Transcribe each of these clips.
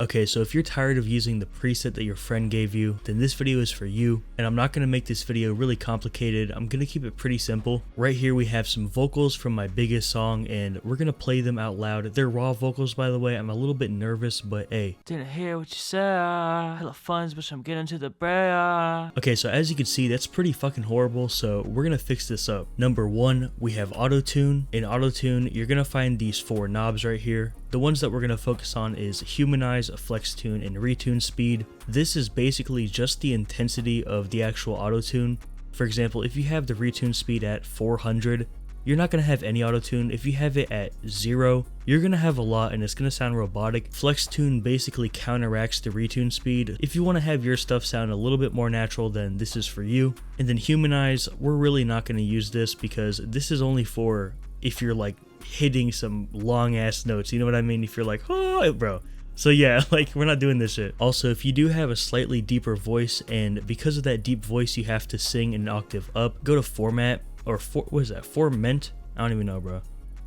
Okay, so if you're tired of using the preset that your friend gave you, then this video is for you, and I'm not going to make this video really complicated. I'm going to keep it pretty simple. Right here we have some vocals from my biggest song, and we're going to play them out loud. They're raw vocals, by the way. I'm a little bit nervous, but hey. Didn't hear what you said. Hella funds, but I'm getting to the bread. Okay, so as you can see, that's pretty fucking horrible, so we're going to fix this up. Number one, we have auto-tune. In auto-tune, you're going to find these four knobs right here. The ones that we're going to focus on is humanize, flex tune, and retune speed. This is basically just the intensity of the actual auto-tune. For example, if you have the retune speed at 400, you're not going to have any auto-tune. If you have it at 0, you're going to have a lot and it's going to sound robotic. Flex tune basically counteracts the retune speed. If you want to have your stuff sound a little bit more natural, then this is for you. And then humanize, we're really not going to use this because this is only for if you're like hitting some long ass notes, you know what I mean? If you're like, oh bro. So yeah, like we're not doing this shit. Also, if you do have a slightly deeper voice and because of that deep voice you have to sing an octave up, go to format or what is that? Forment? I don't even know, bro.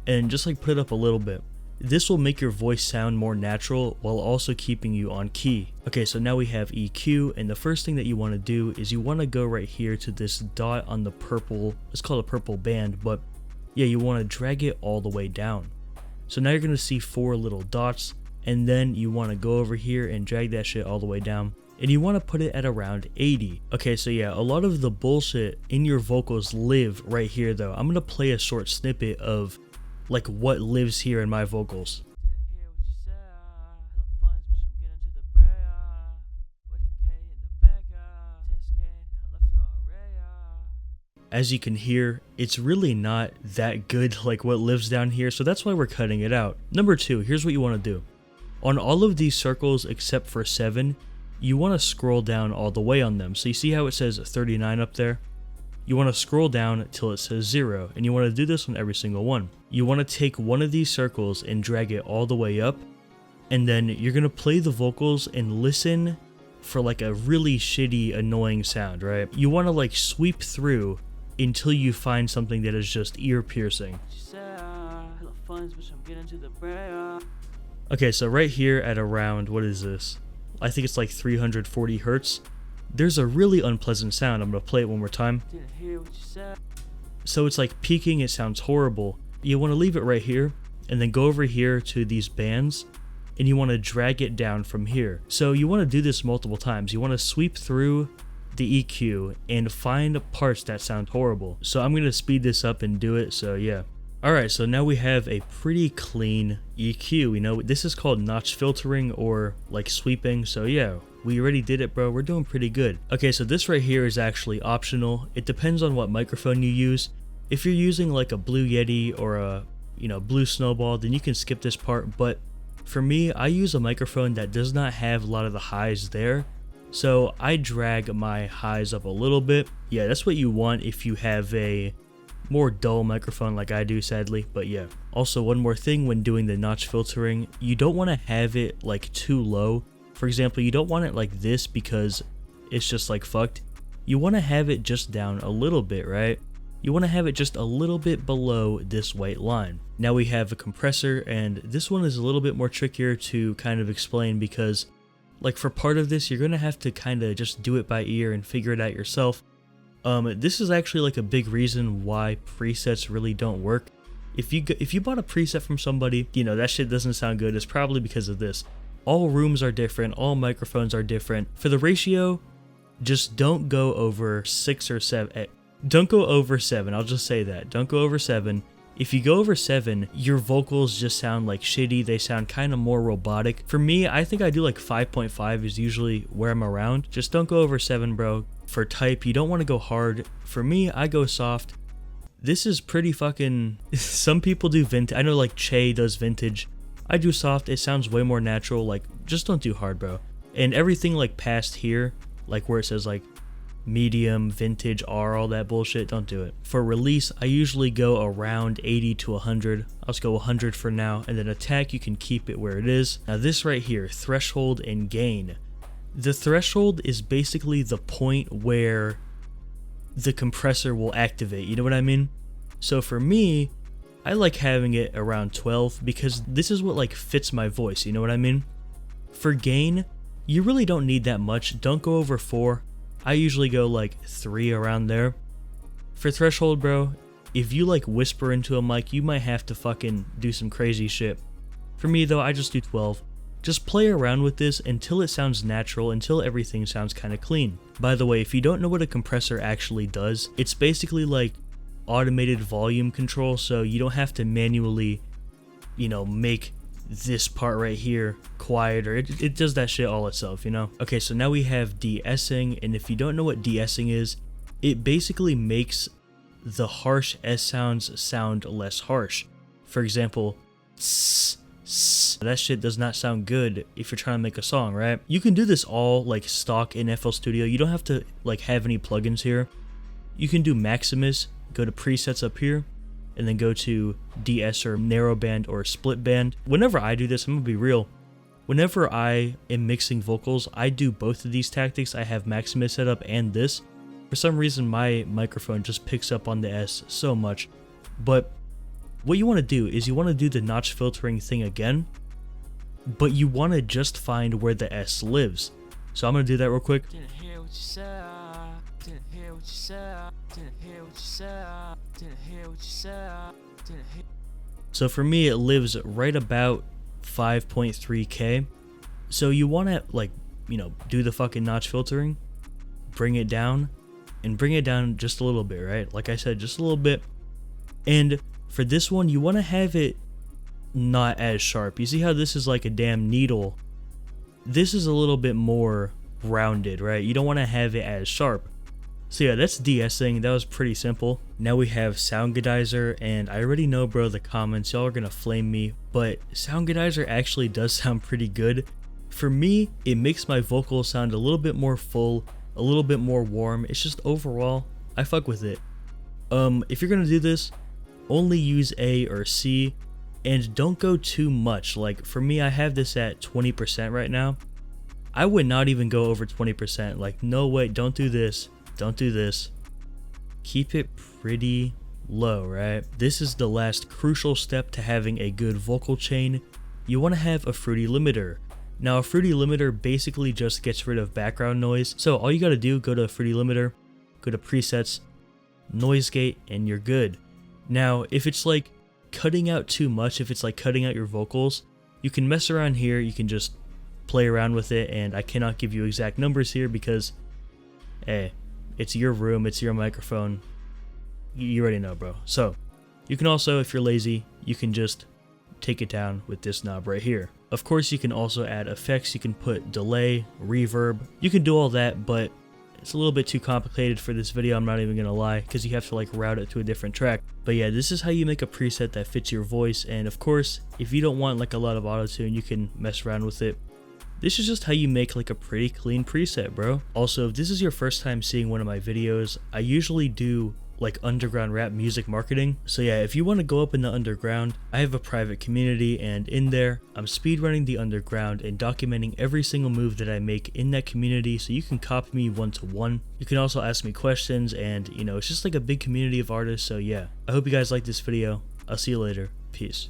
And just like put it up a little bit. This will make your voice sound more natural while also keeping you on key. Okay, so now we have EQ, and the first thing that you want to do is you want to go right here to this dot on the purple, it's called a purple band, but yeah, you want to drag it all the way down. So now you're going to see 4 little dots, and then you want to go over here and drag that shit all the way down. And you want to put it at around 80. Okay, so yeah, a lot of the bullshit in your vocals live right here though. I'm going to play a short snippet of like what lives here in my vocals. As you can hear, it's really not that good like what lives down here, so that's why we're cutting it out. Number 2, here's what you want to do. On all of these circles except for 7, you want to scroll down all the way on them. So you see how it says 39 up there? You want to scroll down till it says 0, and you want to do this on every single one. You want to take one of these circles and drag it all the way up, and then you're going to play the vocals and listen for like a really shitty, annoying sound, right? You want to like sweep through until you find something that is just ear-piercing. Okay, so right here at around, what is this? I think it's like 340 hertz. There's a really unpleasant sound. I'm going to play it one more time. So it's like peaking, it sounds horrible. You want to leave it right here, and then go over here to these bands, and you want to drag it down from here. So you want to do this multiple times. You want to sweep through the EQ and find parts that sound horrible. So I'm going to speed this up and do it, so yeah. Alright, so now we have a pretty clean EQ, you know, this is called notch filtering or like sweeping, so yeah, we already did it, bro, we're doing pretty good. Okay, so this right here is actually optional. It depends on what microphone you use. If you're using like a Blue Yeti or a, you know, Blue Snowball, then you can skip this part, but for me, I use a microphone that does not have a lot of the highs there. So I drag my highs up a little bit. Yeah, that's what you want if you have a more dull microphone like I do, sadly, but yeah. Also, one more thing when doing the notch filtering, you don't want to have it like too low. For example, you don't want it like this because it's just like fucked. You want to have it just down a little bit, right? You want to have it just a little bit below this white line. Now we have a compressor, and this one is a little bit more trickier to kind of explain because like for part of this, you're going to have to kind of just do it by ear and figure it out yourself. This is actually like a big reason why presets really don't work. If you bought a preset from somebody, you know, that shit doesn't sound good, it's probably because of this. All rooms are different, all microphones are different. For the ratio, just don't go over 6 or 7. Don't go over 7, I'll just say that. Don't go over 7. If you go over 7, your vocals just sound like shitty, they sound kind of more robotic. For me, I think I do like 5.5 is usually where I'm around. Just don't go over 7, bro. For type, you don't want to go hard. For me, I go soft. This is pretty fucking... Some people do vintage. I know like Che does vintage. I do soft, it sounds way more natural. Like, just don't do hard, bro. And everything like past here, like where it says like medium, vintage, R, all that bullshit, don't do it. For release, I usually go around 80 to 100. I'll just go 100 for now, and then attack, you can keep it where it is. Now this right here, threshold and gain. The threshold is basically the point where the compressor will activate, you know what I mean? So for me, I like having it around 12 because this is what like fits my voice, you know what I mean? For gain, you really don't need that much. Don't go over 4. I usually go like 3 around there. For threshold, bro, if you like whisper into a mic, you might have to fucking do some crazy shit. For me though, I just do 12. Just play around with this until it sounds natural, until everything sounds kind of clean. By the way, if you don't know what a compressor actually does, it's basically like automated volume control, so you don't have to manually, you know, make this part right here quieter. It does that shit all itself, you know? Okay, so now we have de-essing, and if you don't know what de-essing is, it basically makes the harsh S sounds sound less harsh. For example, that shit does not sound good if you're trying to make a song, right? You can do this all like stock in FL Studio. You don't have to like have any plugins here. You can do Maximus, go to presets up here, and then go to DS or narrowband or split band. Whenever I do this, I'm gonna be real. Whenever I am mixing vocals, I do both of these tactics. I have Maximus set up and this. For some reason, my microphone just picks up on the S so much. But what you want to do is you want to do the notch filtering thing again, but you want to just find where the S lives. So I'm going to do that real quick. Didn't hear what you said. Didn't hear what you said. Didn't hear what you said. Didn't hear what you said. Didn't hear. So for me, it lives right about 5.3K. So you want to, like, you know, do the fucking notch filtering, bring it down, and bring it down just a little bit, right? Like I said, just a little bit. And for this one, you want to have it not as sharp. You see how this is like a damn needle? This is a little bit more rounded, right? You don't want to have it as sharp. So yeah, that's de-essing. That was pretty simple. Now we have Soundgoodizer, and I already know, bro, the comments, y'all are gonna flame me, but Soundgoodizer actually does sound pretty good. For me, it makes my vocals sound a little bit more full, a little bit more warm. It's just overall, I fuck with it. If you're gonna do this, only use A or C, and don't go too much. Like for me, I have this at 20% right now. I would not even go over 20%. Like, no way, don't do this. Don't do this. Keep it pretty low, right? This is the last crucial step to having a good vocal chain. You want to have a fruity limiter. Now, a fruity limiter basically just gets rid of background noise. So all you got to do, go to fruity limiter, go to presets, noise gate, and you're good. Now, if it's like cutting out too much, if it's like cutting out your vocals, you can mess around here. You can just play around with it, and I cannot give you exact numbers here because, hey, it's your room, it's your microphone. You already know, bro. So you can also, if you're lazy, you can just take it down with this knob right here. Of course, you can also add effects. You can put delay, reverb. You can do all that, but it's a little bit too complicated for this video, I'm not even gonna lie, because you have to like route it to a different track. But yeah, this is how you make a preset that fits your voice, and of course, if you don't want like a lot of auto-tune, you can mess around with it. This is just how you make like a pretty clean preset, bro. Also, if this is your first time seeing one of my videos, I usually do like underground rap music marketing. So yeah, if you want to go up in the underground, I have a private community, and in there, I'm speedrunning the underground and documenting every single move that I make in that community, so you can copy me one-to-one. You can also ask me questions, and you know, it's just like a big community of artists. So yeah, I hope you guys like this video. I'll see you later. Peace.